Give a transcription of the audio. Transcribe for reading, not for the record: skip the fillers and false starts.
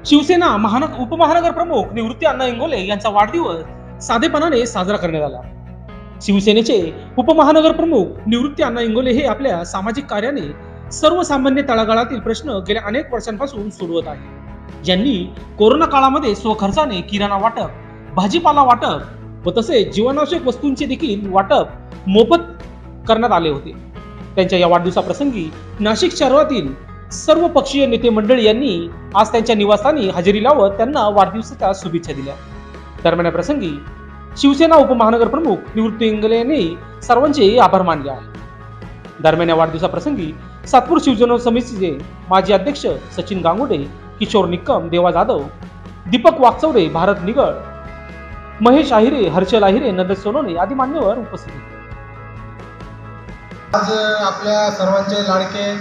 शिवसेना उपमहानगर प्रमुख निवृत्ती अण्णा इंगोले यांचा वाढदिवस साधेपणाने साजरा करण्यात आला. शिवसेनेचे उपमहानगर प्रमुख निवृत्ती अण्णा इंगोले हे आपल्या सामाजिक कार्याने सर्वसामान्य तळागाळातील प्रश्न गेल्या अनेक वर्षांपासून सोडवत आहेत. ज्यांनी कोरोना काळामध्ये स्वखर्चाने किराणा वाटप, भाजीपाला वाटप व तसेच जीवनावश्यक वस्तूंचे देखील वाटप मोफत करण्यात आले होते. त्यांच्या या वाढदिवसाप्रसंगी नाशिक शहरातील सर्व पक्षीय नेते मंडळी यांनी आज त्यांच्या निवासस्थानी हजेरी लावत त्यांना वाढदिवसाच्या शुभेच्छा दिल्या. दरम्यान या प्रसंगी शिवसेना उपमहानगर प्रमुख निवृत्ती इंगोले यांनी सर्वांचे आभार मानले आहेत. दरम्यान या वाढदिवसाप्रसंगी सातपूर शिवसेना समितीचे माजी अध्यक्ष सचिन गांगुडे, किशोर निक्कम, देवा जाधव, दीपक वाकचौरे, भारत निगळ, महेश आहिरे, हर्षल आहिरे, नंदन सोनवणे आदी मान्यवर उपस्थित होते. आज आपल्या सर्वांचे लाडके